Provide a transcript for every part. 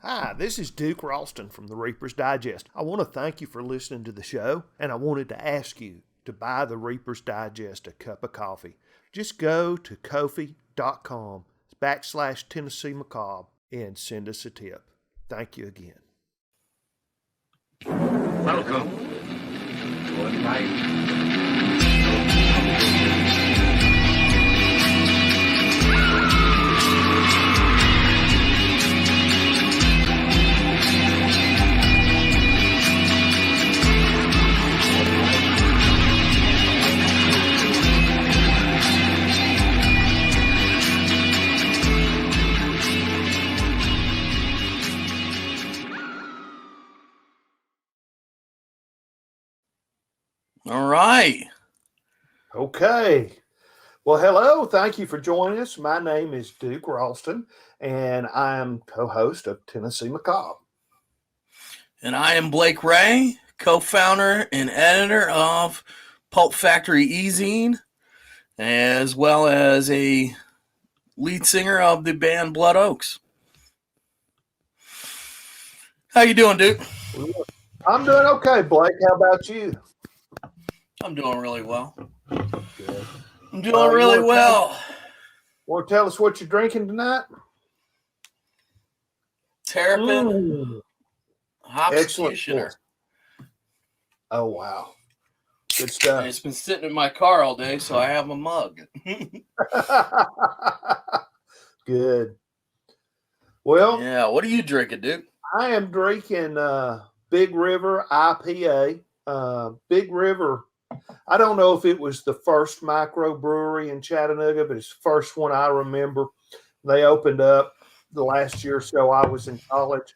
Hi, this is Duke Ralston from the Reaper's Digest. I want to thank you for listening to the show, and I wanted to ask you to buy the Reaper's Digest a cup of coffee. Just go to Ko-fi.com/tennessemacabre and send us a tip. Thank you again. Welcome to a night. All right. Okay. Well, hello. Thank you for joining us. My name is Duke Ralston, and I am co-host of Tennessee Macabre. And I am Blake Ray, co-founder and editor of Pulp Factory E-Zine, as well as a lead singer of the band Blood Oaks. How you doing, Duke? I'm doing okay, Blake. How about you? I'm doing really well. Good. I'm doing really well. Want to tell us what you're drinking tonight? Terrapin Hops Excellent. Executioner. Oh, wow. Good stuff. And it's been sitting in my car all day, so I have a mug. Good. Well, Yeah, what are you drinking, Duke? I am drinking Big River IPA. Big River, I don't know if it was the first microbrewery in Chattanooga, but it's the first one I remember. They opened up the last year or so I was in college.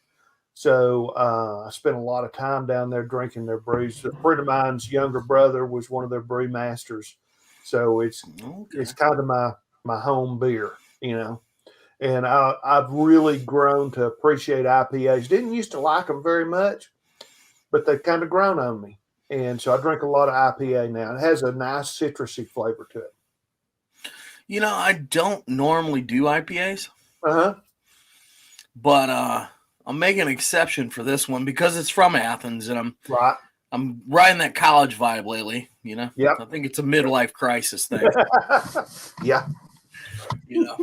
So I spent a lot of time down there drinking their brews. A friend of mine's younger brother was one of their brew masters. So it's kind of my home beer, you know. And I've really grown to appreciate IPAs. Didn't used to like them very much, but they've kind of grown on me. And so I drink a lot of IPA now. It has a nice citrusy flavor to it. You know, I don't normally do IPAs. Uh-huh. But I'm making an exception for this one because it's from Athens, and I'm riding that college vibe lately, you know? Yep. I think it's a midlife crisis thing. Yeah. You know?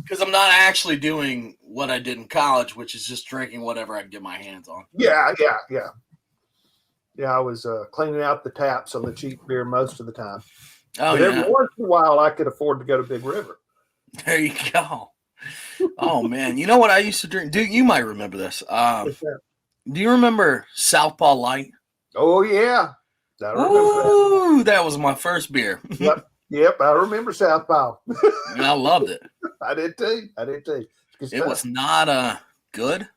Because I'm not actually doing what I did in college, which is just drinking whatever I can get my hands on. Yeah, I was cleaning out the taps on the cheap beer most of the time. Oh, but every once in a while, I could afford to go to Big River. There you go. Oh, man. You know what I used to drink? Dude, you might remember this. Do you remember Southpaw Light? Oh, yeah. I remember that was my first beer. Yep, I remember Southpaw. And I loved it. I did too. It was not good.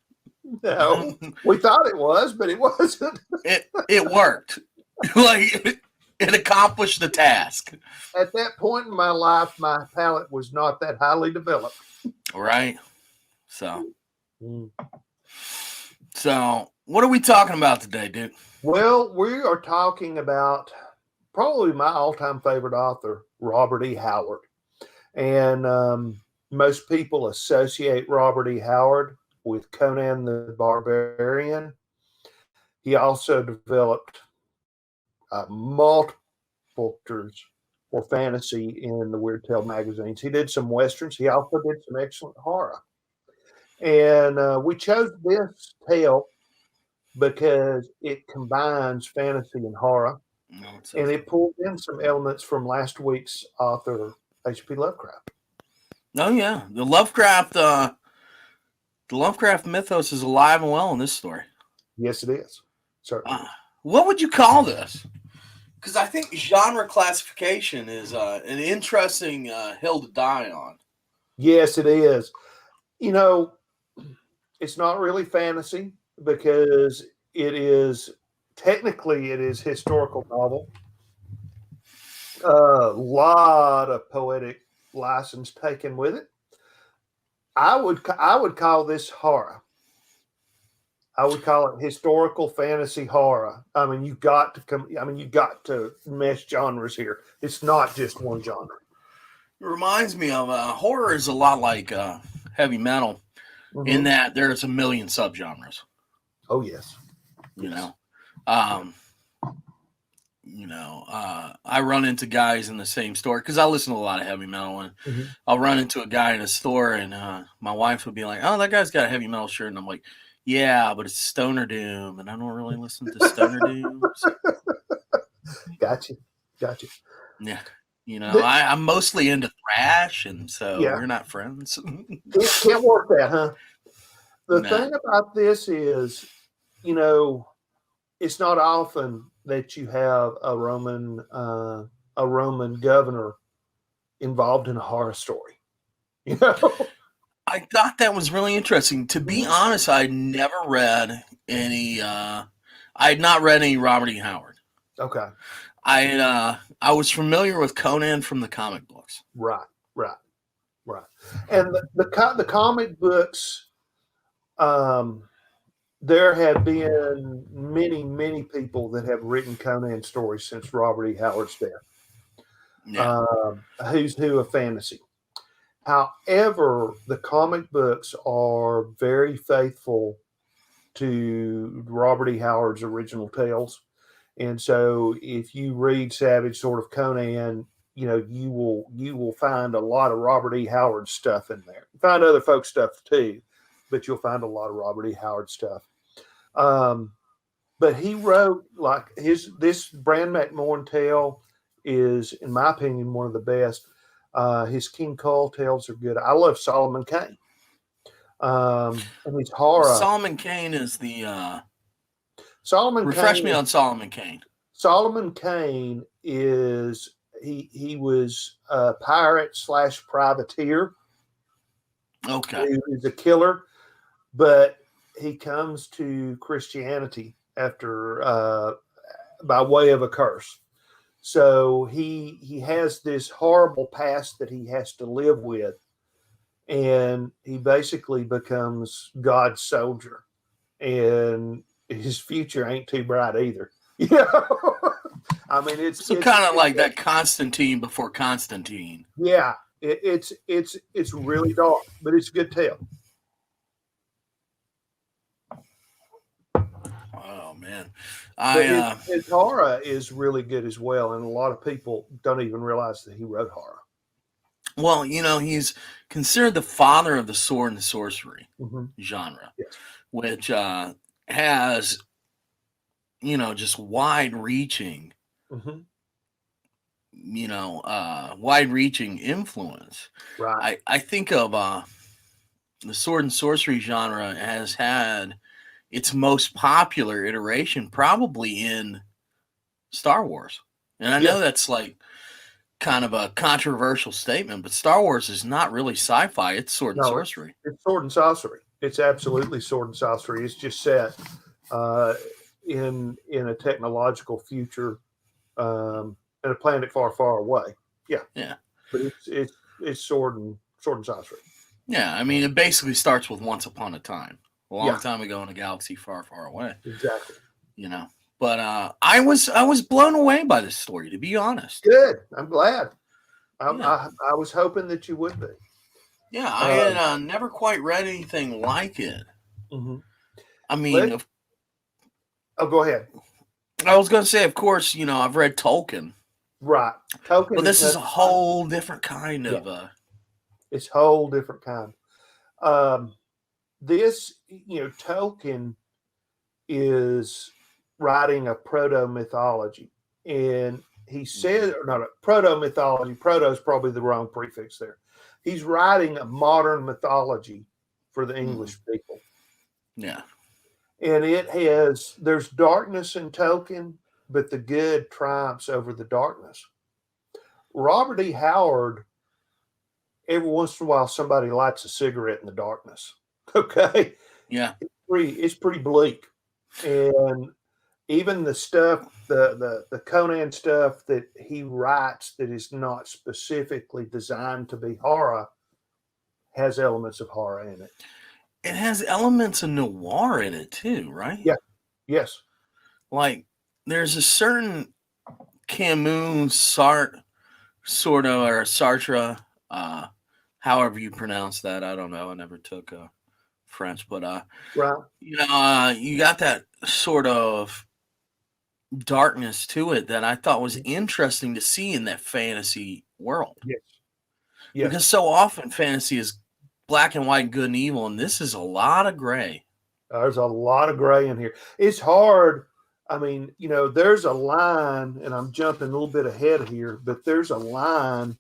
No, we thought it was, but it wasn't. It worked. Like, it accomplished the task. At that point in my life, my palate was not that highly developed. Right. So what are we talking about today, dude? Well, we are talking about probably my all-time favorite author, Robert E. Howard. And most people associate Robert E. Howard with Conan the Barbarian. He also developed multiple characters for fantasy in the Weird Tale magazines. He did some westerns. He also did some excellent horror. And we chose this tale because it combines fantasy and horror. And it pulled in some elements from last week's author, H.P. Lovecraft. Oh, yeah. The Lovecraft mythos is alive and well in this story. Yes, it is. Certainly. What would you call this? Because I think genre classification is an interesting hill to die on. Yes, it is. You know, it's not really fantasy because it is historical novel. A lot of poetic license taken with it. I would call this horror. I would call it historical fantasy horror. I mean, you got to mesh genres here. It's not just one genre. It reminds me of horror is a lot like heavy metal. in that there's a million subgenres. Oh yes. You know, I run into guys in the same store because I listen to a lot of heavy metal, and I'll run into a guy in a store, and my wife would be like, "Oh, that guy's got a heavy metal shirt," and I'm like, "Yeah, but it's stoner doom, and I don't really listen to stoner doom." So, Gotcha. yeah, The- I'm mostly into thrash, and so Yeah. we're not friends. Can't work that, huh? The Nah. thing about this is, it's not often that you have a Roman governor involved in a horror story. I thought that was really interesting. To be honest, I'd never read any. I had not read any Robert E. Howard. Okay. I was familiar with Conan from the comic books. Right. And the comic books, there have been many people that have written Conan stories since Robert E. Howard's death. Yeah. Who's who of fantasy. However, the comic books are very faithful to Robert E. Howard's original tales. And so if you read Savage Sword of Conan, you will find a lot of Robert E. Howard stuff in there. You find other folks' stuff too, but you'll find a lot of Robert E. Howard stuff. But he wrote this Bran Mak Morn tale is, in my opinion, one of the best. His King Cole tales are good. I love Solomon Kane. And his horror. Solomon Kane is the Solomon refresh Kane me on Solomon Kane. Solomon Kane is he was a pirate / privateer. Okay. He was a killer, but he comes to Christianity after by way of a curse. So he has this horrible past that he has to live with, and he basically becomes God's soldier, and his future ain't too bright either. I mean, it's kind of like that Constantine before Constantine. Yeah, it's really dark, but it's a good tale. Oh man, his horror is really good as well, and a lot of people don't even realize that he wrote horror. Well, he's considered the father of the sword and sorcery genre, yes. which has, just wide-reaching, wide-reaching influence. Right. I think of the sword and sorcery genre has had its most popular iteration probably in Star Wars. And I know that's like kind of a controversial statement, but Star Wars is not really sci-fi. It's sword and sorcery. It's sword and sorcery. It's absolutely sword and sorcery. It's just set in a technological future in a planet far away. Yeah. But it's sword and sorcery. Yeah, I mean, it basically starts with Once Upon a Time. A long time ago in a galaxy far away. Exactly. But I was blown away by this story, to be honest. Good. I'm glad. I was hoping that you would be. Yeah, I had never quite read anything like it. I mean, go ahead. I was going to say, of course, I've read Tolkien. Right. Tolkien. But this is a whole different kind of. It's a whole different kind. This, Tolkien is writing a proto-mythology. And he said, not a proto-mythology, proto is probably the wrong prefix there. He's writing a modern mythology for the English people. Yeah. And there's darkness in Tolkien, but the good triumphs over the darkness. Robert E. Howard, every once in a while, somebody lights a cigarette in the darkness. Okay. Yeah. It's pretty bleak. And even the stuff, the Conan stuff that he writes that is not specifically designed to be horror has elements of horror in it. It has elements of noir in it too, right? Yeah. Yes. Like there's a certain Camus Sartre, sort of, or Sartre, however you pronounce that. I don't know. I never took French, but Right. you got that sort of darkness to it that I thought was interesting to see in that fantasy world. Yes. Yes. Because so often fantasy is black and white, good and evil, and this is a lot of gray. There's a lot of gray in here. It's hard. I mean, there's a line, and I'm jumping a little bit ahead here, but there's a line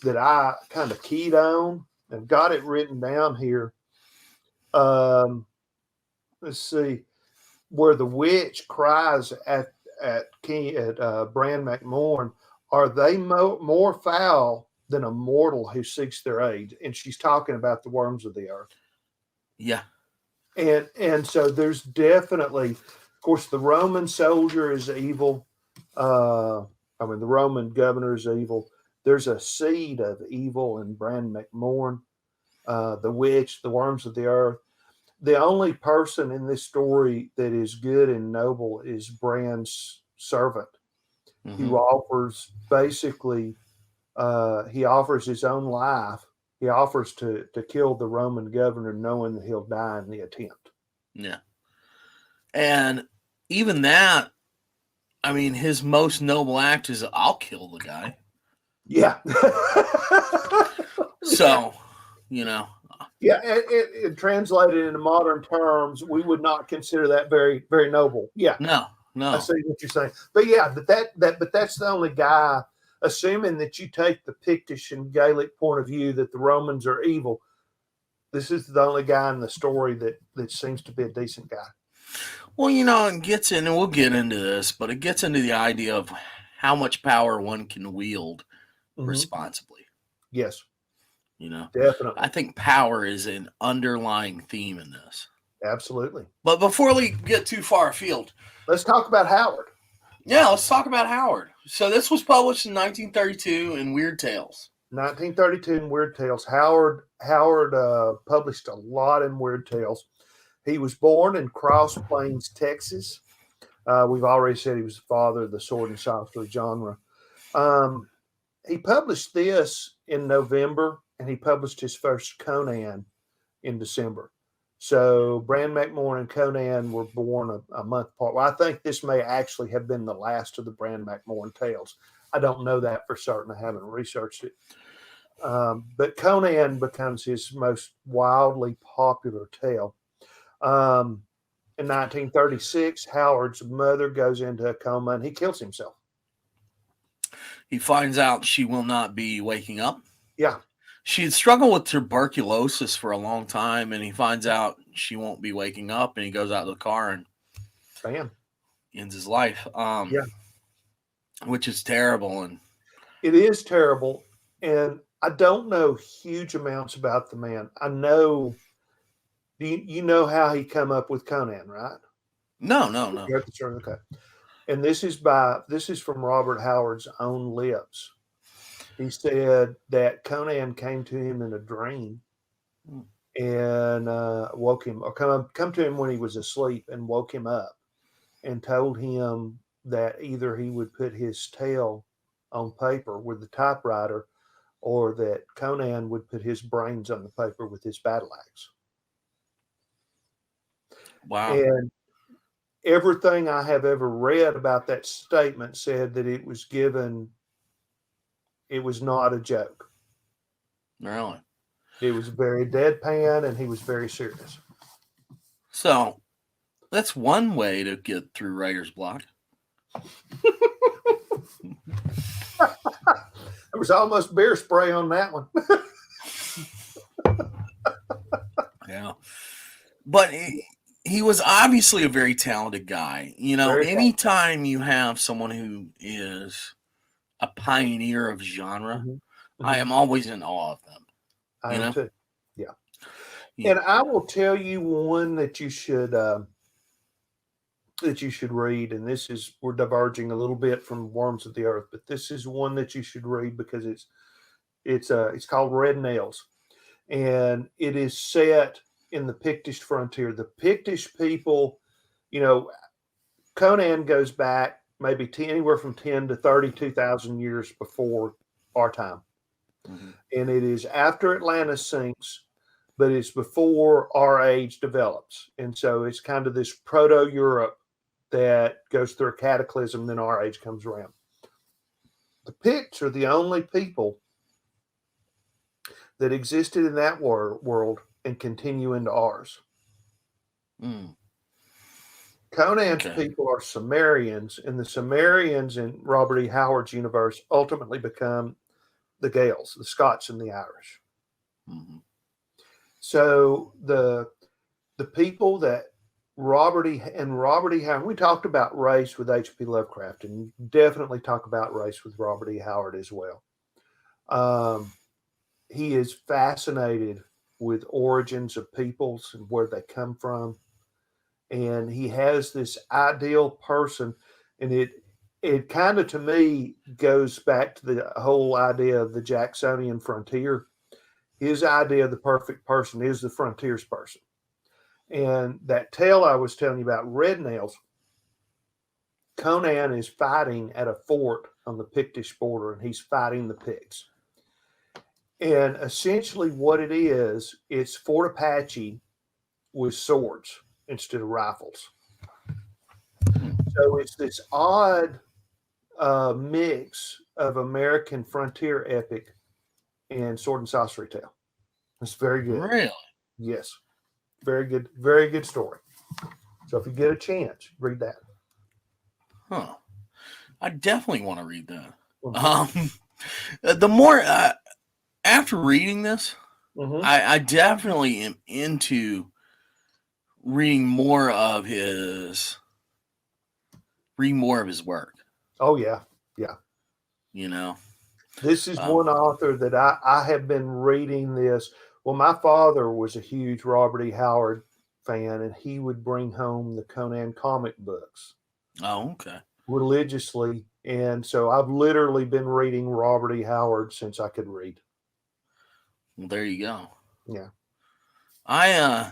that I kind of keyed on and got it written down here. Let's see, where the witch cries at Bran Mak Morn, are they more foul than a mortal who seeks their aid? And she's talking about the worms of the earth. Yeah. And so there's definitely, of course, the Roman soldier is evil. The Roman governor is evil. There's a seed of evil in Bran Mak Morn, the witch, the worms of the earth. The only person in this story that is good and noble is Bran's servant, who offers basically, he offers his own life. He offers to kill the Roman governor, knowing that he'll die in the attempt. Yeah. And even that, I mean, his most noble act is, I'll kill the guy. Yeah. So, Yeah, it translated into modern terms, we would not consider that very, very noble. Yeah. No. I see what you're saying. But yeah, but that's the only guy, assuming that you take the Pictish and Gaelic point of view that the Romans are evil, this is the only guy in the story that seems to be a decent guy. Well, it gets in, and we'll get into this, but it gets into the idea of how much power one can wield responsibly. Yes. Definitely. I think power is an underlying theme in this. Absolutely. But before we get too far afield, let's talk about Howard. Yeah, let's talk about Howard. So this was published in 1932 in Weird Tales. 1932 in Weird Tales. Howard published a lot in Weird Tales. He was born in Cross Plains, Texas. We've already said he was the father of the sword and sorcery genre. He published this in November, and he published his first Conan in December. So Bran Mak Morn and Conan were born a month apart. Well, I think this may actually have been the last of the Bran Mak Morn tales. I don't know that for certain. I haven't researched it. But Conan becomes his most wildly popular tale. In 1936, Howard's mother goes into a coma and he kills himself. He finds out she will not be waking up. Yeah. She had struggled with tuberculosis for a long time, and he finds out she won't be waking up, and he goes out to the car and bam, ends his life. Which is terrible. And it is terrible. And I don't know huge amounts about the man. I know, you know how he come up with Conan, right? No. Okay. And this is from Robert Howard's own lips. He said that Conan came to him in a dream and woke him, or come to him when he was asleep and woke him up and told him that either he would put his tale on paper with the typewriter, or that Conan would put his brains on the paper with his battle axe. Wow. And everything I have ever read about that statement said that it was not a joke. Really? It was very deadpan, and he was very serious. So that's one way to get through writer's block. There was almost beer spray on that one. Yeah. But he was obviously a very talented guy. Anytime you have someone who is a pioneer of genre, I am always in awe of them. I am too. Yeah. And I will tell you one that you should read, and we're diverging a little bit from Worms of the Earth, but this is one that you should read because it's called Red Nails, and it is set in the Pictish frontier. The Pictish people, Conan goes back maybe anywhere from 10 to 32,000 years before our time. And it is after Atlantis sinks. but it's before our age develops. And so it's kind of this proto Europe that goes through a cataclysm, then our age comes around. The Picts are the only people that existed in that world and continue into ours. Mm. Conan's people are Sumerians, and the Sumerians in Robert E. Howard's universe ultimately become the Gaels, the Scots, and the Irish. Mm-hmm. So the people that Robert E. Howard, we talked about race with H.P. Lovecraft, and definitely talk about race with Robert E. Howard as well. He is fascinated with origins of peoples and where they come from. And he has this ideal person, and it kind of, to me, goes back to the whole idea of the Jacksonian frontier. His idea of the perfect person is the frontiers person. And that tale I was telling you about, Red Nails, Conan is fighting at a fort on the Pictish border, and he's fighting the Picts. And essentially what it is, it's Fort Apache with swords instead of rifles. So it's this odd mix of American frontier epic and sword and sorcery tale. It's very good. Really? Yes. Very good story. So if you get a chance, read that. Huh. I definitely want to read that. Mm-hmm. The more after reading this, Mm-hmm. I definitely am into reading more of his work. Oh yeah. Yeah. You know, This is one author that I have been reading this. Well, my father was a huge Robert E. Howard fan, and he would bring home the Conan comic books. Oh, okay. Religiously. And so I've literally been reading Robert E. Howard since I could read. Well, there you go. Yeah. I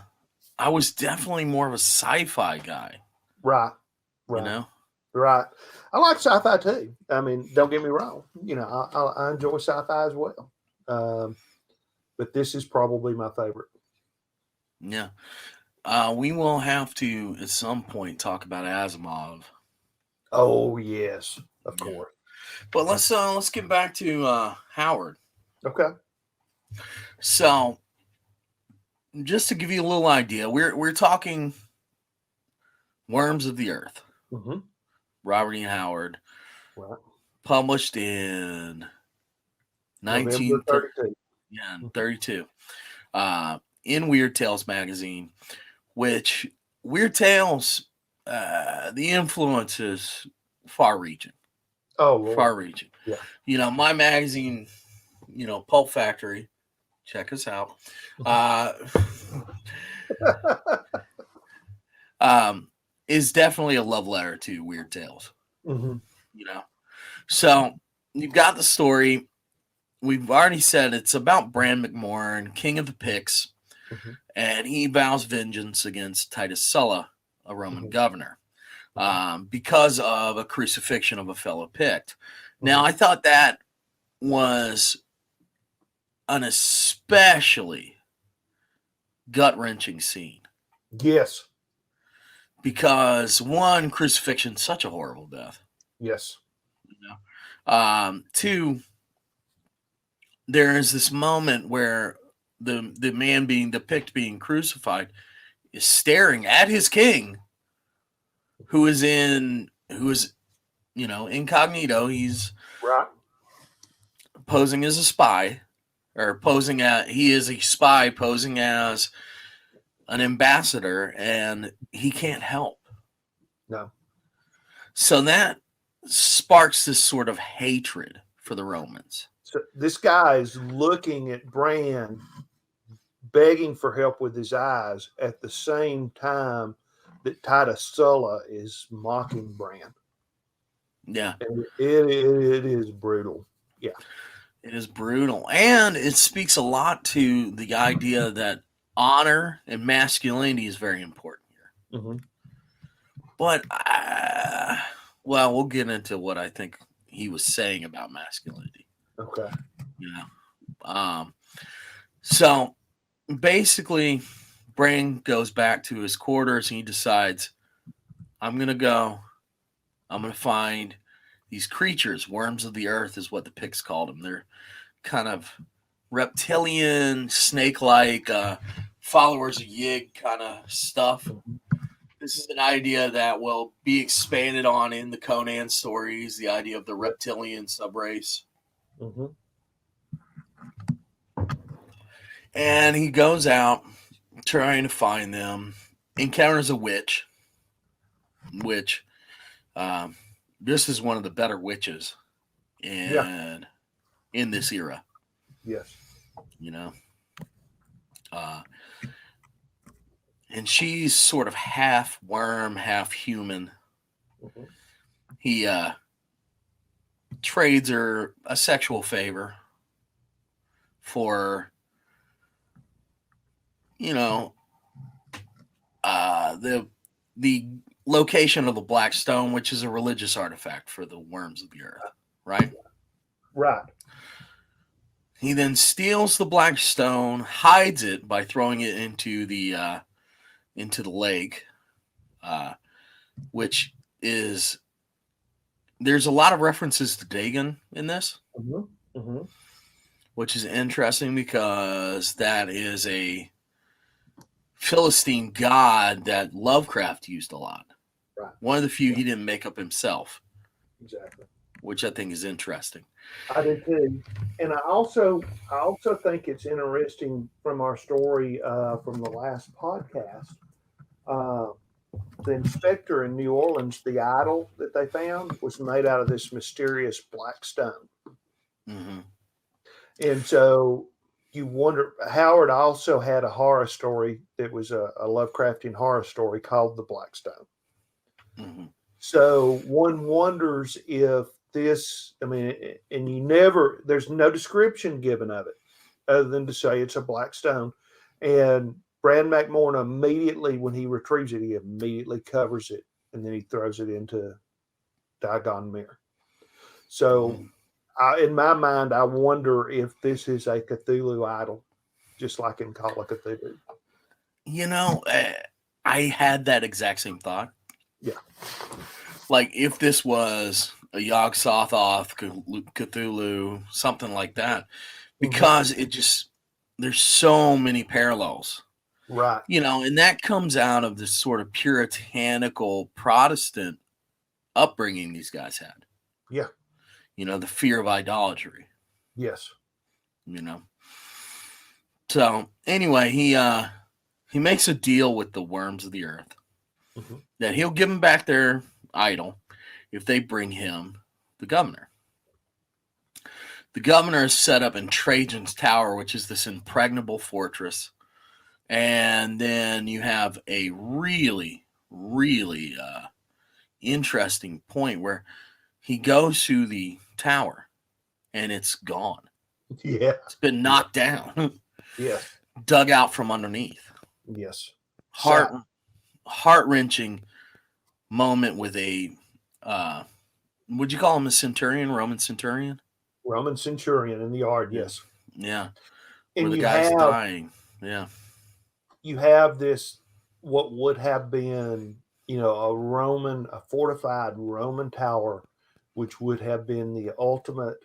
was definitely more of a sci-fi guy. Right. You know? Right. I like sci-fi too. I mean, don't get me wrong. You know, I enjoy sci-fi as well. But this is probably my favorite. Yeah. We will have to at some point talk about Asimov. Oh yes, of course. But let's get back to Howard. Okay. So, just to give you a little idea, we're talking Worms of the Earth. Mm-hmm. Robert E. Howard, Right. published in November 32. 32. In Weird Tales magazine, which Weird Tales, the influence is far-reaching. Oh, Lord. Far-reaching. Yeah. You know, my magazine, Pulp Factory, check us out. Is definitely a love letter to Weird Tales. Mm-hmm. So you've got the story. We've already said it's about Bran Mak Morn, king of the Picts, Mm-hmm. and he vows vengeance against Titus Sulla, a Roman Mm-hmm. governor, because of a crucifixion of a fellow Pict. Mm-hmm. Now, I thought that was an especially gut-wrenching scene. Yes. Because, one, crucifixion, such a horrible death. Yes. Two, there is this moment where the man the Pict being crucified is staring at his king, who is incognito. He's right. Posing as a spy, or he is a spy posing as an ambassador, and he can't help. No. So that sparks this sort of hatred for the Romans. So this guy is looking at Bran, begging for help with his eyes at the same time that Titus Sulla is mocking Bran. Yeah. And it is brutal. Yeah. It is brutal. And it speaks a lot to the idea that honor and masculinity is very important here. Mm-hmm. But, we'll get into what I think he was saying about masculinity. Okay. So basically, Bran goes back to his quarters and he decides, I'm going to go. I'm going to find these creatures. Worms of the earth is what the Picts called them. They're kind of reptilian, snake-like, followers of Yig kind of stuff. This is an idea that will be expanded on in the Conan stories, the idea of the reptilian subrace. Mm-hmm. And he goes out trying to find them, encounters a witch, which this is one of the better witches in this era. Yes. You know? And she's sort of half worm, half human. Mm-hmm. He trades her a sexual favor for, the location of the Black Stone, which is a religious artifact for the worms of the earth, right? Right. He then steals the Black Stone, hides it by throwing it into the lake, which is, there's a lot of references to Dagon in this, Mm-hmm. Mm-hmm. which is interesting because that is a Philistine god that Lovecraft used a lot. Right. One of the few he didn't make up himself. Exactly. Which I think is interesting. I do too, and I also think it's interesting from our story from the last podcast. The inspector in New Orleans, the idol that they found was made out of this mysterious black stone, Mm-hmm. and so you wonder. Howard also had a horror story that was a Lovecraftian horror story called The Black Stone. Mm-hmm. So one wonders if this, I mean, and there's no description given of it other than to say it's a black stone. And Bran Mak Morn immediately, when he retrieves it, he immediately covers it and then he throws it into Dagon Mir. So in my mind, I wonder if this is a Cthulhu idol, just like in Call of Cthulhu. I had that exact same thought. Yeah. Like if this was a Yog Sothoth, Cthulhu, something like that, because there's so many parallels. Right. And that comes out of this sort of puritanical Protestant upbringing these guys had. Yeah. The fear of idolatry. Yes. So anyway, he makes a deal with the worms of the earth that he'll give them back their idol if they bring him the governor. The governor is set up in Trajan's Tower, which is this impregnable fortress. And then you have a really, really interesting point where he goes to the tower and it's gone. Yeah. It's been knocked down. Yes. Dug out from underneath. Yes. Heart-wrenching moment with a, would you call him a centurion, Roman centurion? Roman centurion in the yard, yes. Yeah. And where the guy's dying. Yeah. You have this, what would have been, a fortified Roman tower, which would have been the ultimate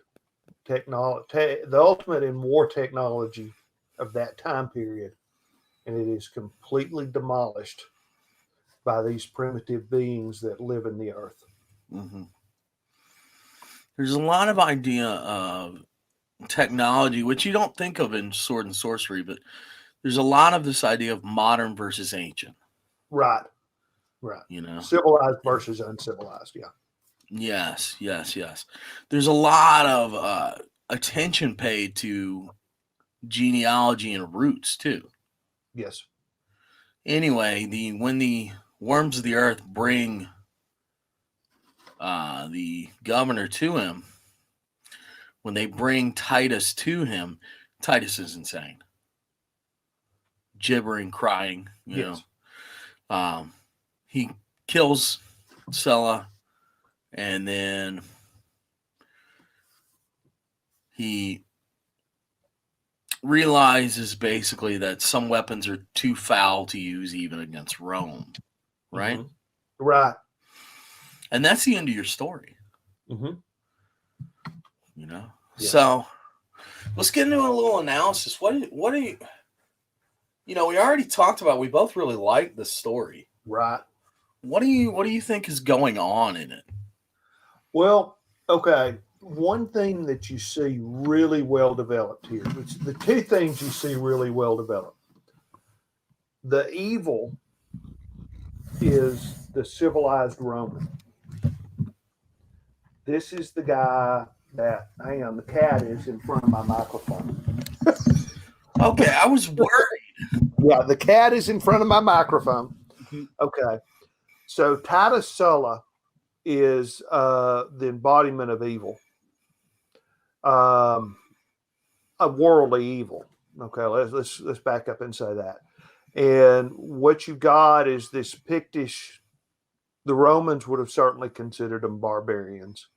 in war technology of that time period. And it is completely demolished by these primitive beings that live in the earth. Mm-hmm. There's a lot of idea of technology, which you don't think of in sword and sorcery, but there's a lot of this idea of modern versus ancient. Right. Civilized versus uncivilized, yeah. Yes. There's a lot of attention paid to genealogy and roots, too. Yes. Anyway, when the worms of the earth bring the governor to him, when they bring Titus to him, Titus is insane. Gibbering, crying, you know. He kills Sulla, and then realizes basically that some weapons are too foul to use even against Rome, right? Mhm. Right. And that's the end of your story, Mm-hmm. you know. Yeah. So let's get into a little analysis. What are you? We already talked about. We both really like this story. Right. What do you think is going on in it? Well, okay. One thing that you see really well developed here, which the two things you see really well developed. The evil is the civilized Roman. This is the guy that, hang on, the cat is in front of my microphone. Okay, I was worried. Yeah, the cat is in front of my microphone. Mhm. Okay. So Titus Sulla is the embodiment of evil, a worldly evil. Okay, let's back up and say that. And what you've got is this Pictish. The Romans would have certainly considered them barbarians,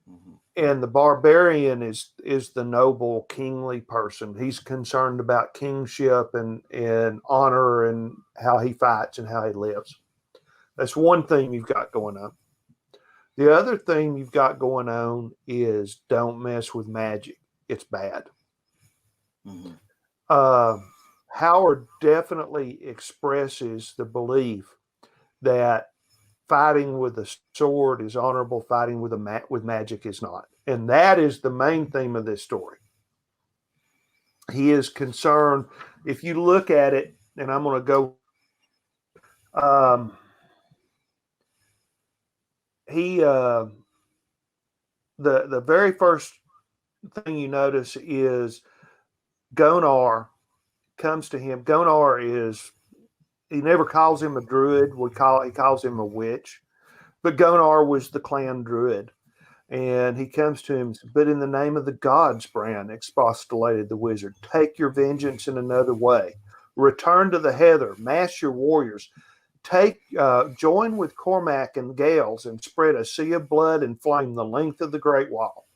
Mhm. and the barbarian is the noble, kingly person. He's concerned about kingship and honor and how he fights and how he lives. That's one thing you've got going on. The other thing you've got going on is don't mess with magic. It's bad. Mhm. Uh, Howard definitely expresses the belief that fighting with a sword is honorable, fighting with magic is not, and that is the main theme of this story. He is concerned. If you look at it, and I'm going to go. Um, he the very first thing you notice is Gonar comes to him. Gonar is he never calls him a druid. He calls him a witch, but Gonar was the clan druid, and he comes to him. But in the name of the gods, Bran expostulated the wizard, take your vengeance in another way. Return to the heather. Mass your warriors. Join with Cormac and Gales and spread a sea of blood and flame the length of the Great Wall.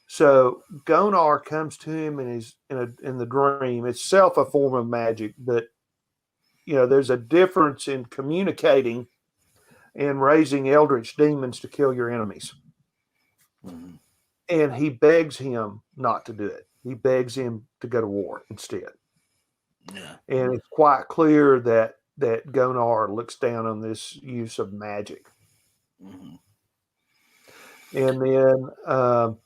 So Gonar comes to him in the dream. Itself a form of magic, but there's a difference in communicating and raising eldritch demons to kill your enemies. Mhm. And he begs him not to do it. He begs him to go to war instead. Yeah. And it's quite clear that Gonar looks down on this use of magic. Mhm. And then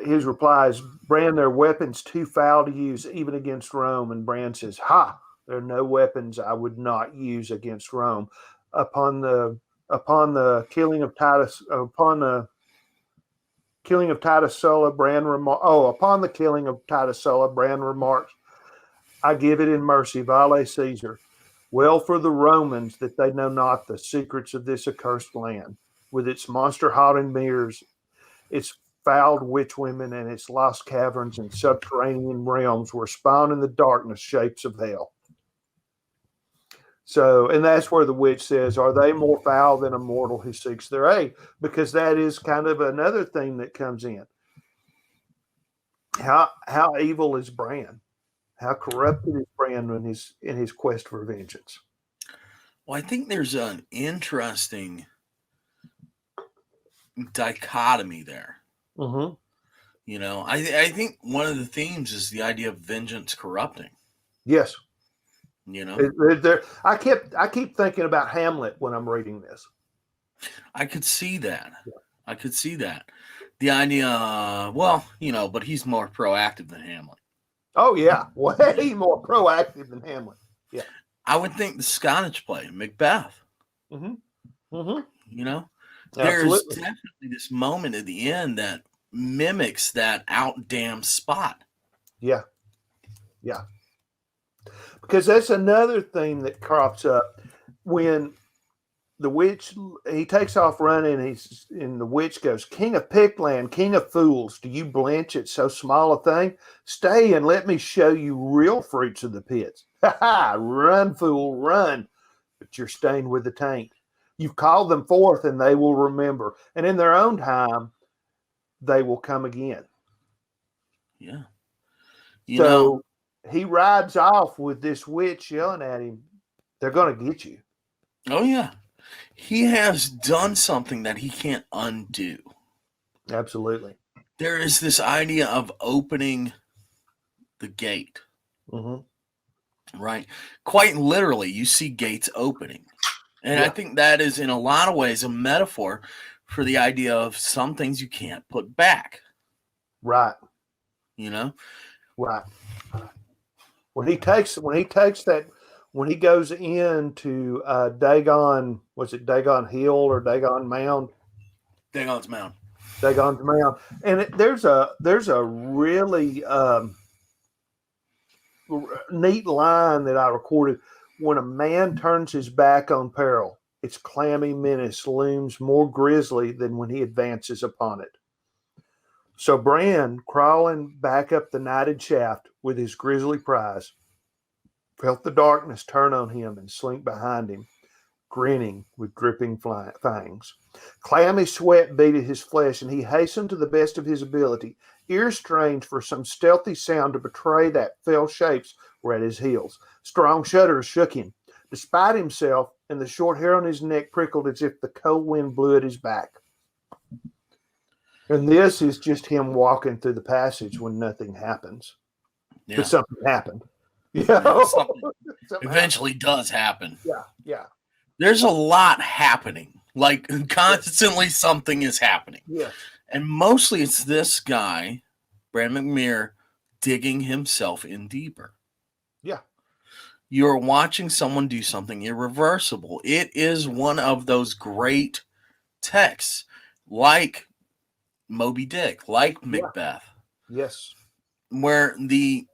his reply is, Bran, their weapons too foul to use even against Rome. And Bran says, ha, there are no weapons I would not use against Rome. Upon the killing of Titus, upon the killing of Titus Sulla, upon the killing of Titus Sulla, Bran remarks, I give it in mercy, Vale Caesar. Well for the Romans that they know not the secrets of this accursed land, with its monster haunted mirrors, its fouled witch women, and its lost caverns and subterranean realms where spawn in the darkness shapes of hell. So, and that's where the witch says, are they more foul than a mortal who seeks their aid? Because that is kind of another thing that comes in. How evil is Bran? How corrupted is Bran in his quest for vengeance? Well, I think there's an interesting dichotomy there. Mm-hmm. I think one of the themes is the idea of vengeance corrupting. Yes. You know, I keep thinking about Hamlet when I'm reading this. I could see that. Yeah. I could see that. The idea, but he's more proactive than Hamlet. Oh yeah, way more proactive than Hamlet. Yeah. I would think the Scottish play, Macbeth. Mm-hmm. Mm-hmm. There's Absolutely. definitely this moment at the end that mimics that out damn spot. Yeah. Yeah. Because that's another thing that crops up when the witch he takes off running. And the witch goes, King of Pickland, King of Fools, do you blench at so small a thing? Stay and let me show you real fruits of the pits. Ha ha! Run, fool, run! But you're staying with the taint. You've called them forth, and they will remember. And in their own time, they will come again. Yeah. You So know, he rides off with this witch yelling at him, "They're going to get you." oh yeah, he has done something that he can't undo. Absolutely. There is this idea of opening the gate, Hmm. right? Quite literally, you see gates opening. And I Yeah. think that is, in a lot of ways, a metaphor for the idea of some things you can't put back, Right. you know? Right. When he takes that, when he goes into Dagon, was it Dagon Hill or Dagon Mound? Dagon's Mound. Dagon's Mound, and there's a really neat line that I recorded. When a man turns his back on peril, its clammy menace looms more grisly than when he advances upon it. So Bran, crawling back up the nighted shaft with his grisly prize, felt the darkness turn on him and slink behind him, grinning with dripping fangs. Clammy sweat beaded his flesh, and he hastened to the best of his ability, ears strained for some stealthy sound to betray that fell shapes were at his heels. Strong shudders shook him. Despite himself, and the short hair on his neck prickled as if the cold wind blew at his back. And this is just him walking through the passage when nothing happens. Yeah. But something happened. Yeah, something Something eventually does happen. happened. Yeah. There's a lot happening. Like, constantly something is happening. Yes. And mostly it's this guy, Bran Mak Morn, digging himself in deeper. Yeah. You're watching someone do something irreversible. It is one of those great texts, like Moby Dick, like Macbeth, Yes. where the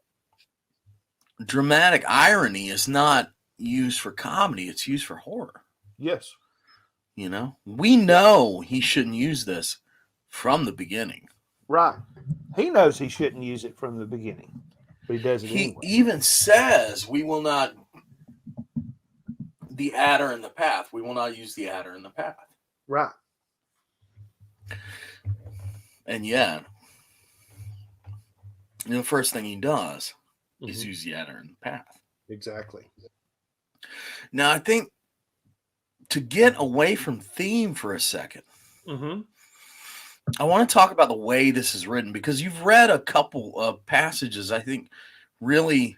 dramatic irony is not used for comedy, it's used for horror. Yes. You know, we know he shouldn't use this from the beginning. Right. He knows he shouldn't use it from the beginning, but he does it He anyway. even says, we will not, the adder in the path, we will not use the adder in the path. Right. And yet, the first thing he does is Mhm. use the adder in the path. Exactly. Now, I think to get away from theme for a second, Mm-hmm. I want to talk about the way this is written, because you've read a couple of passages I think really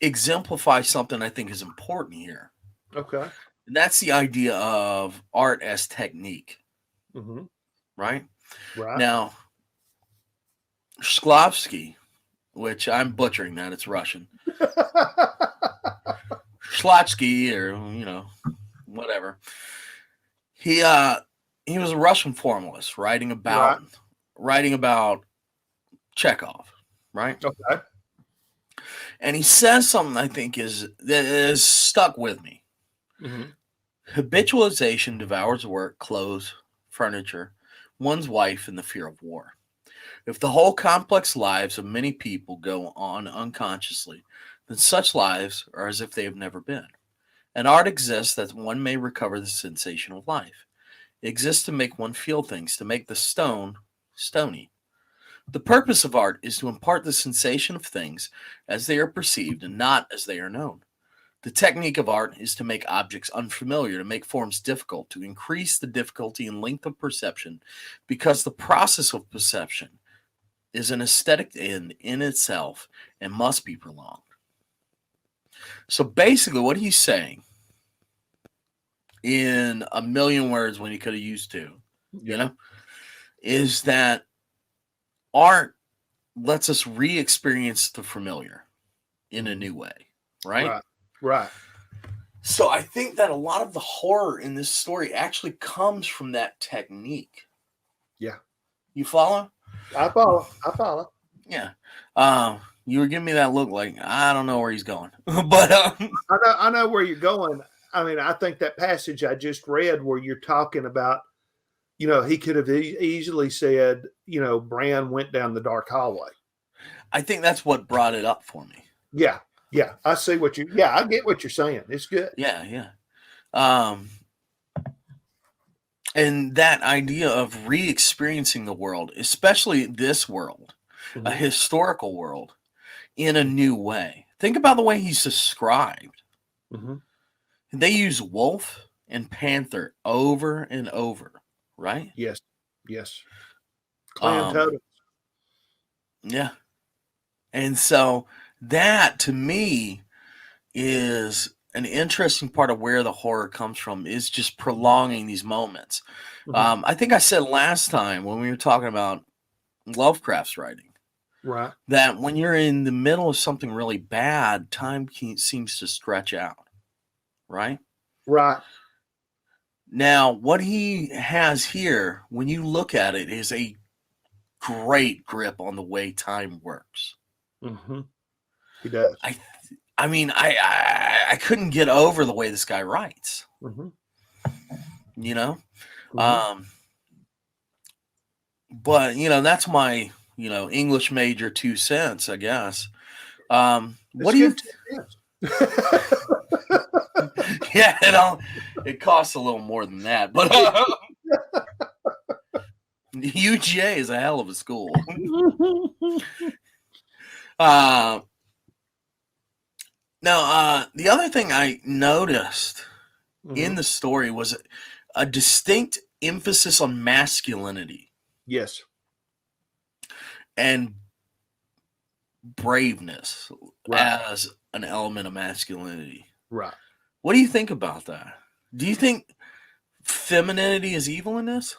exemplify something I think is important here. Okay. And that's the idea of art as technique, Mm-hmm. right? Right. Now, Shklovsky, which I'm butchering that, it's Russian. Shlotsky, or whatever. He was a Russian formalist writing about Chekhov, right? Okay. And he says something I think that is stuck with me. Mm-hmm. Habitualization devours work, clothes, furniture, one's wife, and the fear of war. If the whole complex lives of many people go on unconsciously, then such lives are as if they have never been. And art exists that one may recover the sensation of life. It exists to make one feel things, to make the stone stony. The purpose of art is to impart the sensation of things as they are perceived and not as they are known. The technique of art is to make objects unfamiliar, to make forms difficult, to increase the difficulty and length of perception, because the process of perception is an aesthetic end in itself and must be prolonged. So basically what he's saying, in a million words when he could have used two, is that art lets us re-experience the familiar in a new way, right? Right. So I think that a lot of the horror in this story actually comes from that technique. Yeah. You follow? I follow. Yeah. You were giving me that look like, I don't know where he's going. But I know where you're going. I mean, I think that passage I just read where you're talking about, he could have easily said, Bran went down the dark hallway. I think that's what brought it up for me. Yeah. I see I get what you're saying. It's good. Yeah. And that idea of re-experiencing the world, especially this world. a historical world in a new way. Think about the way he's described. Mm-hmm. They use wolf and panther over and over, right? Yes. Yes. Clan Um, totems. yeah. And so that to me is an interesting part of where the horror comes from, is just prolonging these moments. Mhm. I think I said last time when we were talking about Lovecraft's writing Right. that when you're in the middle of something really bad, time seems to stretch out, right? Right. Now, what he has here, when you look at it, is a great grip on the way time works. Mm-hmm. He does. I mean, I couldn't get over the way this guy writes. Mm-hmm. You know, Mm-hmm. but that's my English major 2 cents, I guess. What It's do you? good. Yes. Yeah, it costs a little more than that, but UGA is a hell of a school. Now, the other thing I noticed in the story was a distinct emphasis on masculinity Yes. and braveness Right. as an element of masculinity. Right. What do you think about that? Do you think femininity is evil in this?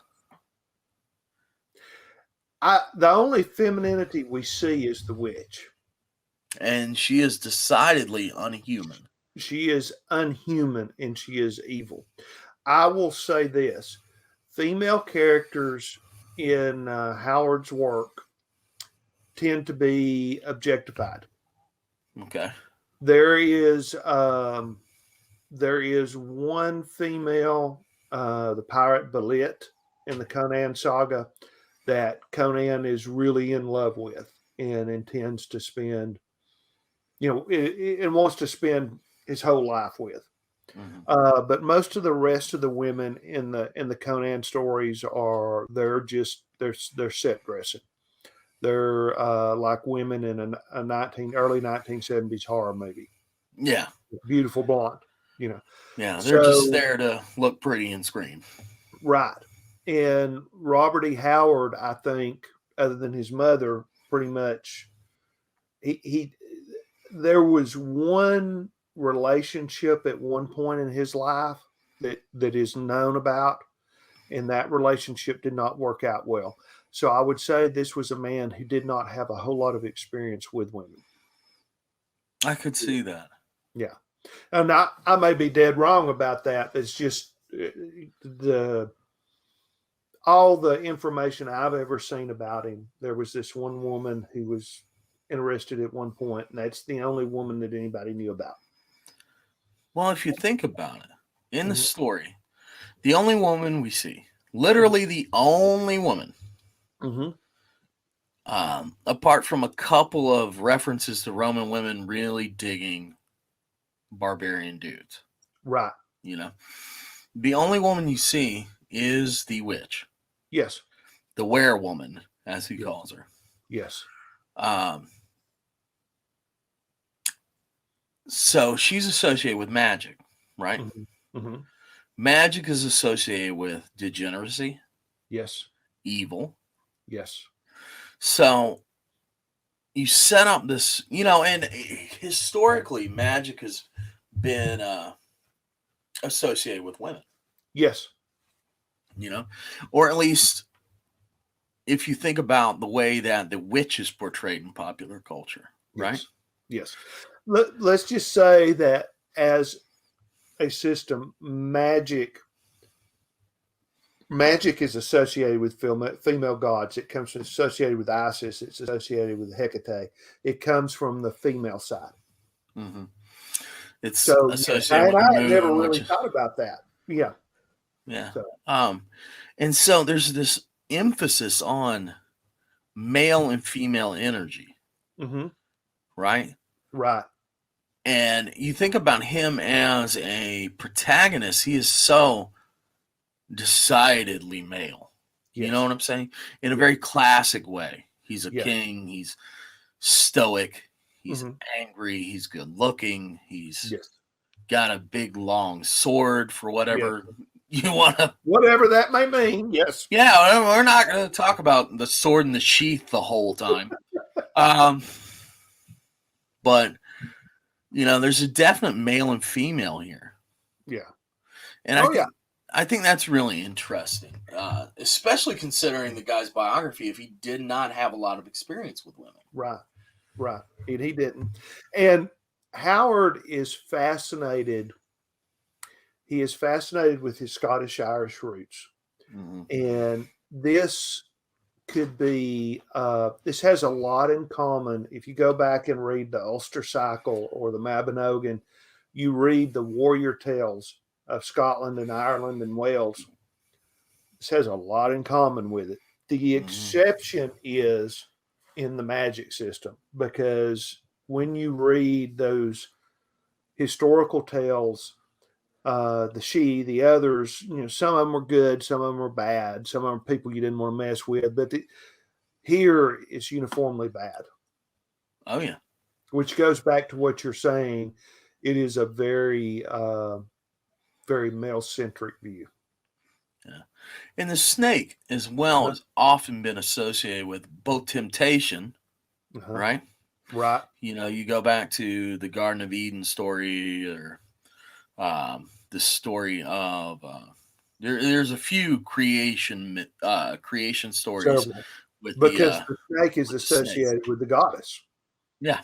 The only femininity we see is the witch. And she is decidedly unhuman. She is unhuman and she is evil. I will say this: female characters in Howard's work tend to be objectified. Okay. There is one female, the pirate Belit in the Conan saga, that Conan is really in love with and intends to spend, and wants to spend his whole life with. Mm-hmm. But most of the rest of the women in the Conan stories they're set dressing. They're like women in a early 1970s horror movie. Yeah. Beautiful blonde, Yeah, they're just there to look pretty and scream. Right. And Robert E. Howard, I think, other than his mother, pretty much, he there was one relationship at one point in his life that is known about, and that relationship did not work out well. So I would say this was a man who did not have a whole lot of experience with women. I could see that. Yeah. And I may be dead wrong about that. It's just all the information I've ever seen about him. There was this one woman who was interested at one point, and that's the only woman that anybody knew about. Well, if you think about it, in the story, the only woman we see, literally the only woman, apart from a couple of references to Roman women really digging barbarian dudes. Right. The only woman you see is the witch. Yes. The werewoman, as he calls her. Yes. So she's associated with magic, right? Mm-hmm. Magic is associated with degeneracy. Yes. Evil. Yes. So you set up this, and historically, magic has been associated with women. Yes. Or at least if you think about the way that the witch is portrayed in popular culture, right? Yes. Let's just say that as a system, magic is associated with female gods. It comes associated with Isis. It's associated with Hecate. It comes from the female side. Mm-hmm. It's so associated with I had never really thought about that. Yeah. Yeah. And so there's this emphasis on male and female energy. Mm-hmm. Right? Right. And you think about him as a protagonist, he is so decidedly male. Yes. You know what I'm saying? In a very classic way. He's a Yeah. king. He's stoic. He's Mhm. angry. He's good looking. He's Yes. got a big long sword for Yes. whatever you want to. Whatever that may mean. Yes. Yeah, we're not going to talk about the sword in the sheath the whole time. But, there's a definite male and female here. Yeah. And Oh, yeah. I think that's really interesting, especially considering the guy's biography if he did not have a lot of experience with women. Right. Right. And he didn't. And Howard is fascinated. He is fascinated with his Scottish Irish roots. Mm-hmm. And this could be, this has a lot in common. If you go back and read the Ulster Cycle or the Mabinogan, you read the warrior tales of Scotland and Ireland and Wales. This has a lot in common with it. The exception is in the magic system, because when you read those historical tales, the others, some of them were good, some of them were bad, some of them are people you didn't want to mess with, but here it's uniformly bad. Oh, yeah. Which goes back to what you're saying. It is a very, very male-centric view. Yeah. And the snake, as well, has often been associated with both temptation, right? Right. You go back to the Garden of Eden story, or the story of there's a few creation stories with because the snake is associated with the goddess. Yeah.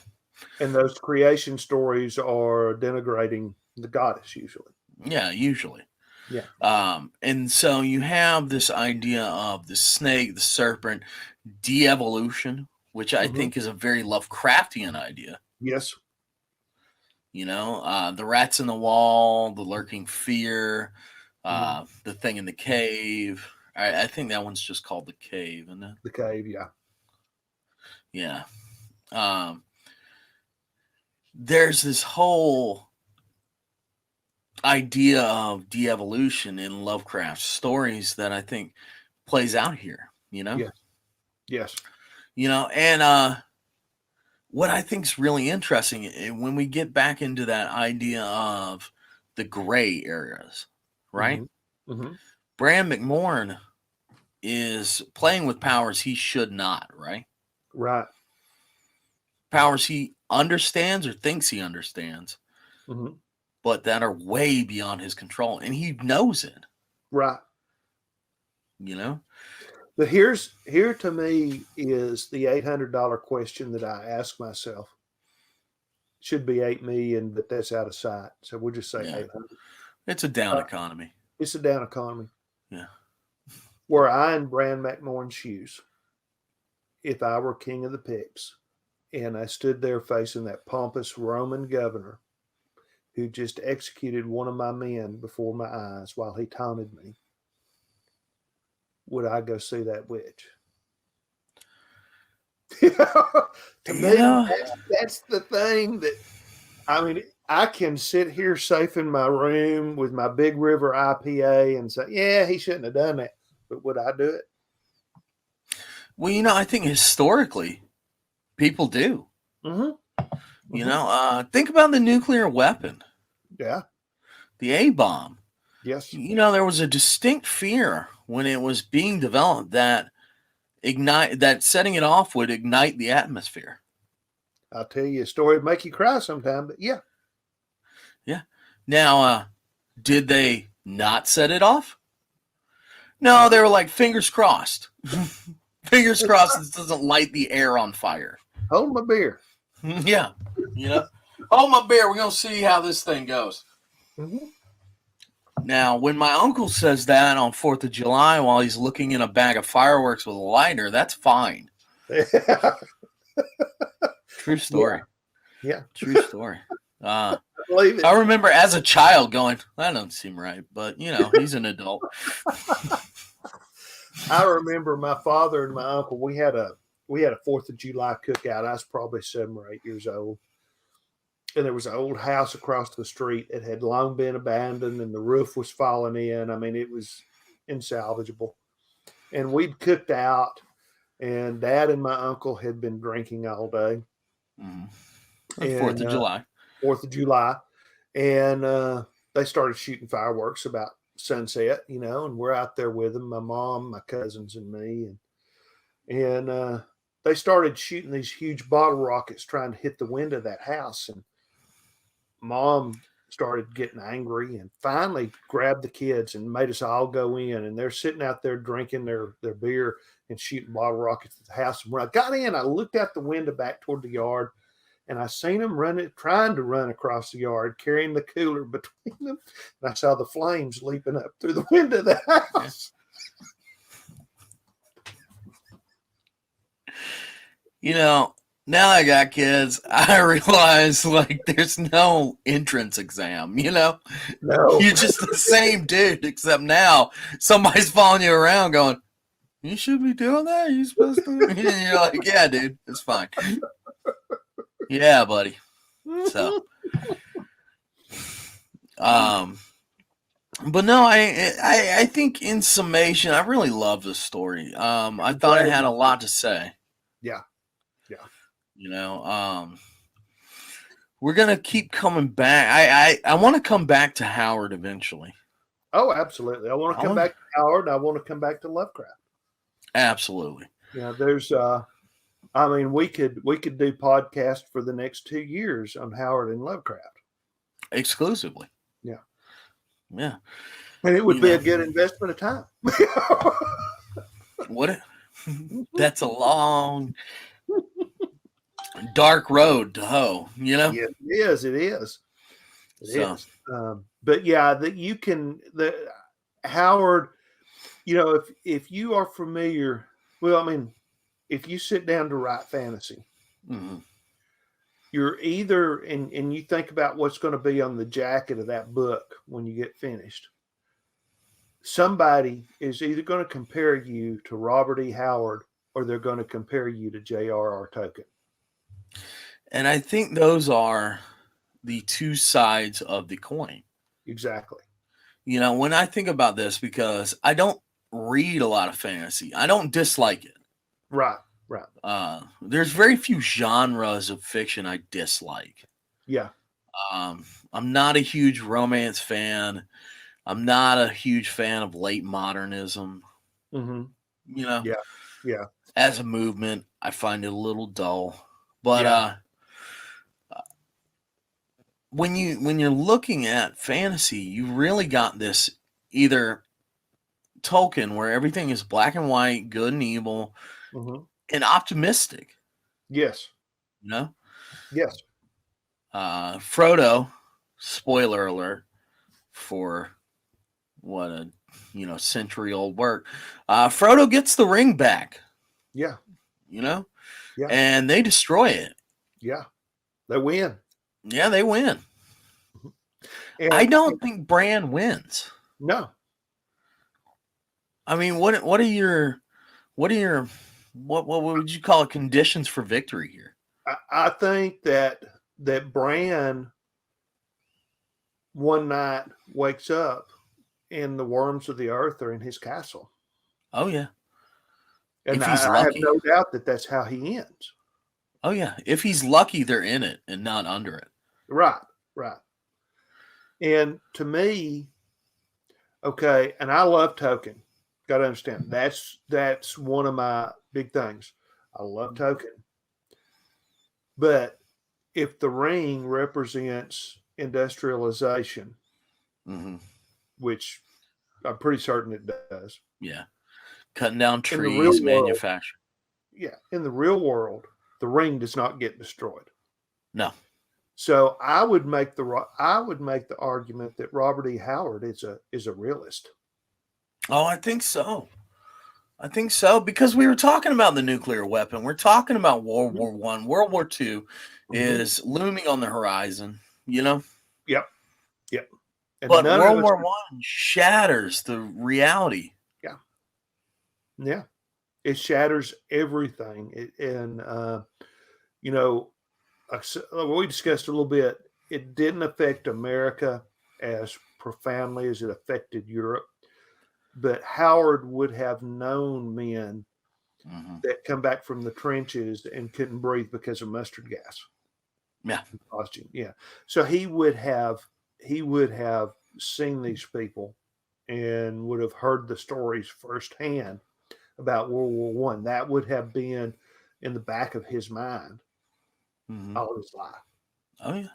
And those creation stories are denigrating the goddess usually. Yeah, usually. Yeah. And so you have this idea of the snake, the serpent, de-evolution, which I think is a very Lovecraftian idea. Yes. The rats in the wall, the lurking fear, the thing in the cave. I think that one's just called the cave, isn't it? The cave, yeah. Yeah. There's this whole idea of de-evolution in Lovecraft's stories that I think plays out here, Yes. And what I think is really interesting when we get back into that idea of the gray areas, right? Mm-hmm. Bran Mak Morn is playing with powers he should not, right? Right. Powers he understands or thinks he understands, but that are way beyond his control, and he knows it. Right. But here to me is the $800 question that I ask myself. Should be 8 million, but that's out of sight. So we'll just say 800. It's a down economy. It's a down economy. Yeah. Were I in Bran Mak Morn's shoes, if I were king of the Picts, and I stood there facing that pompous Roman governor who just executed one of my men before my eyes while he taunted me, would I go see that witch? To me, that's the thing that, I can sit here safe in my room with my Big River IPA and say, yeah, he shouldn't have done that. But would I do it? Well, I think historically people do. Think about the nuclear weapon. Yeah. The A-bomb. Yes. There was a distinct fear when it was being developed that setting it off would ignite the atmosphere. I'll tell you a story that'd make you cry sometime, but yeah. Yeah. Now, did they not set it off? No, they were like, fingers crossed. Fingers crossed this doesn't light the air on fire. Hold my beer. Yeah. Hold my beer. We're going to see how this thing goes. Now, when my uncle says that on 4th of July while he's looking in a bag of fireworks with a lighter, that's fine. True story. Yeah. True story. Believe it. I remember as a child going, that doesn't seem right, but he's an adult. I remember my father and my uncle, we had a 4th of July cookout. I was probably 7 or 8 years old. And there was an old house across the street. It had long been abandoned and the roof was falling in. It was insalvageable. And we'd cooked out and Dad and my uncle had been drinking all day. On And 4th of July. 4th of July. And they started shooting fireworks about sunset, and we're out there with them, my mom, my cousins, and me. And they started shooting these huge bottle rockets trying to hit the window of that house. And Mom started getting angry and finally grabbed the kids and made us all go in. And they're sitting out there drinking their beer and shooting bottle rockets at the house. And when I got in, I looked out the window back toward the yard, and I seen them trying to run across the yard, carrying the cooler between them. And I saw the flames leaping up through the window of the house. Now I got kids, I realize like there's no entrance exam, No. You're just the same dude, except now somebody's following you around going, you should be doing that? You supposed to? And you're like, yeah, dude, it's fine. Yeah, buddy. So, but no, I think in summation, I really love this story. I thought it had a lot to say. Yeah. We're gonna keep coming back. I want to come back to Howard eventually. Oh, absolutely. I want to come back to Howard. And I want to come back to Lovecraft. Absolutely. There's we could do podcasts for the next 2 years on Howard and Lovecraft Exclusively. Yeah. And it would be a good investment of time. That's a long, dark road to hoe, Yeah, it is. It is. But yeah, Howard, if you are familiar, if you sit down to write fantasy, you're either, and you think about what's going to be on the jacket of that book when you get finished, somebody is either going to compare you to Robert E. Howard or they're going to compare you to J.R.R. Tolkien. And I think those are the two sides of the coin. Exactly. When I think about this, because I don't read a lot of fantasy, I don't dislike it. Right. There's very few genres of fiction I dislike. Yeah. I'm not a huge romance fan. I'm not a huge fan of late modernism. Yeah. As a movement, I find it a little dull. But when you're looking at fantasy, you really got this either Tolkien, where everything is black and white, good and evil, and optimistic. Yes. Yes. Frodo, spoiler alert for what a century-old work. Frodo gets the ring back. Yeah. Yeah. And they destroy it. Yeah. They win. Yeah, they win. And I don't think Bran wins. No. I mean, what would you call it, conditions for victory here? I think that Bran one night wakes up and the worms of the earth are in his castle. Oh yeah. And I have no doubt that that's how he ends. Oh yeah. If he's lucky, they're in it and not under it. Right. And to me, okay, and I love Tolkien. Got to understand, that's one of my big things. I love Tolkien. But if the ring represents industrialization, which I'm pretty certain it does. Yeah. Cutting down trees, manufacturing. Yeah. In the real world, the ring does not get destroyed. No. So I would make the argument that Robert E. Howard is a realist. Oh, I think so. Because we were talking about the nuclear weapon. We're talking about World War I. World War II is looming on the horizon, Yep. But World War I shatters the reality. Yeah. It shatters everything. We discussed a little bit, it didn't affect America as profoundly as it affected Europe. But Howard would have known men that come back from the trenches and couldn't breathe because of mustard gas. Yeah. Costume. Yeah. So he would have seen these people and would have heard the stories firsthand about World War One. That would have been in the back of his mind all his life. Oh yeah.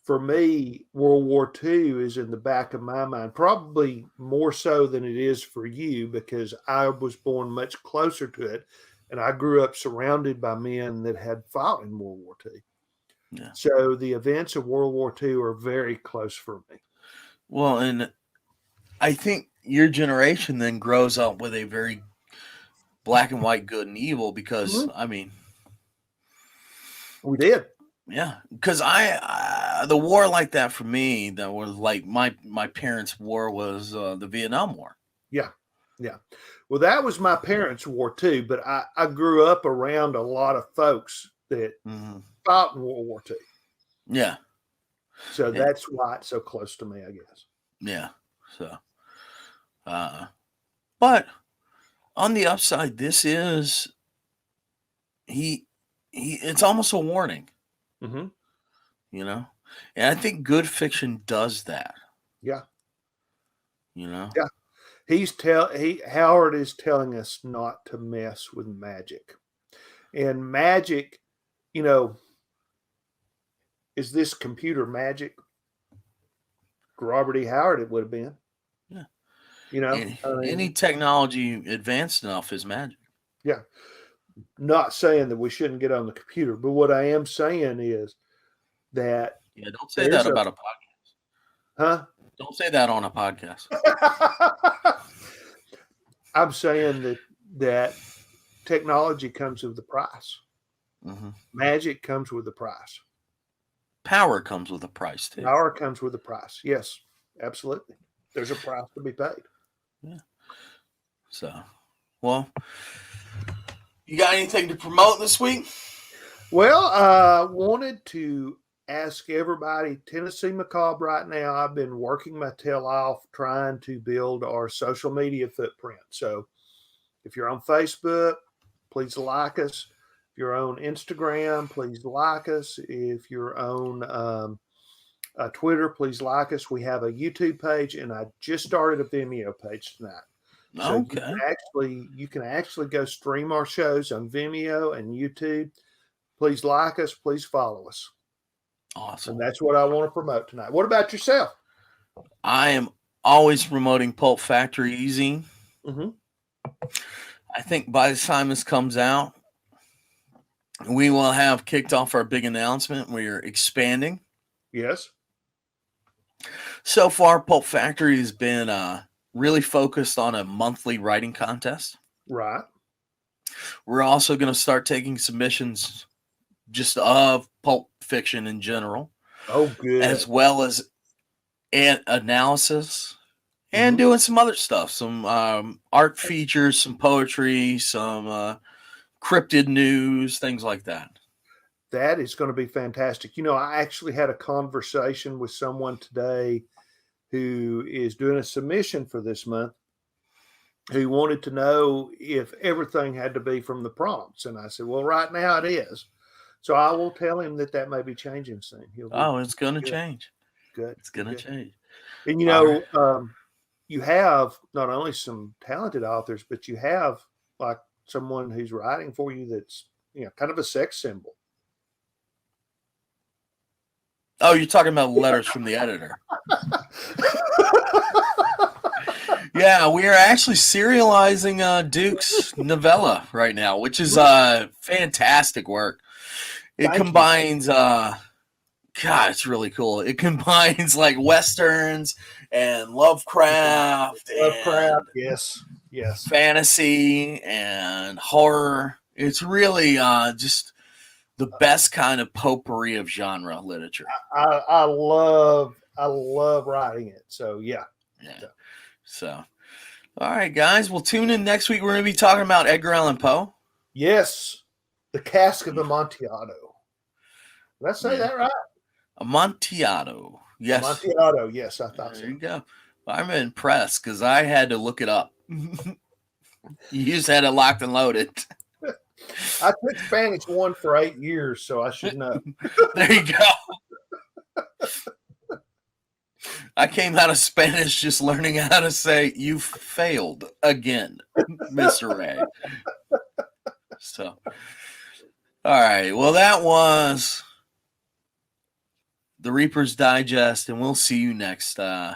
For me, World War II is in the back of my mind, probably more so than it is for you, because I was born much closer to it, and I grew up surrounded by men that had fought in World War II. Yeah. So the events of World War II are very close for me. Well, and I think your generation then grows up with a very black and white good and evil, because I mean, we did. Yeah, because the war like that for me, that was like my parents' war was the Vietnam War. Yeah, yeah. Well, that was my parents' war too, but I grew up around a lot of folks that fought in World War II. Yeah. So that's why it's so close to me, I guess. Yeah. So, but on the upside, this is it's almost a warning. You know, and I think good fiction does that. Yeah. You know. Yeah. Howard is telling us not to mess with magic. And magic, you know, is this computer magic? Robert E. Howard, it would have been. Yeah. You know, any technology advanced enough is magic. Yeah. Not saying that we shouldn't get on the computer, but what I am saying is that. Yeah, don't say that about a podcast. Huh? Don't say that on a podcast. I'm saying that technology comes with a price. Magic comes with a price. Power comes with a price too. Power comes with a price. Yes, absolutely. There's a price to be paid. Yeah. So, well, you got anything to promote this week? Well, I wanted to ask everybody, Tennessee Macabre right now, I've been working my tail off trying to build our social media footprint. So if you're on Facebook, please like us. If you're on Instagram, please like us. If you're on Twitter, please like us. We have a YouTube page, and I just started a Vimeo page tonight. So okay. You can actually go stream our shows on Vimeo and YouTube. Please like us. Please follow us. Awesome. And that's what I want to promote tonight. What about yourself? I am always promoting Pulp Factory Easy. I think by the time this comes out, we will have kicked off our big announcement. We are expanding. Yes. So far, Pulp Factory has been really focused on a monthly writing contest. Right. We're also going to start taking submissions just of pulp fiction in general. Oh, good. As well as an analysis and doing some other stuff, some art features, some poetry, some cryptid news, things like that. That is going to be fantastic. You know, I actually had a conversation with someone today who is doing a submission for this month, who wanted to know if everything had to be from the prompts. And I said, well, right now it is. So I will tell him that may be changing soon. It's going to change. Good. It's going to change. And, you know, you have not only some talented authors, but you have like someone who's writing for you that's, you know, kind of a sex symbol. Oh, you're talking about letters from the editor. Yeah, we are actually serializing Duke's novella right now, which is fantastic work. It combines, it's really cool. It combines like Westerns and Lovecraft. Yes. Fantasy and horror. It's really just the best kind of potpourri of genre literature. I love writing it. So yeah. So, all right, guys. We'll tune in next week. We're going to be talking about Edgar Allan Poe. Yes, the Cask of Amontillado. Did I say that right? Amontillado. Yes. Amontillado. Yes, I thought so. There you go. I'm impressed because I had to look it up. You just had it locked and loaded. I took Spanish 1 for 8 years, so I should know. There you go. I came out of Spanish just learning how to say "you failed again, Mr. Ray." So, all right. Well, that was the Reaper's Digest, and we'll see you next time.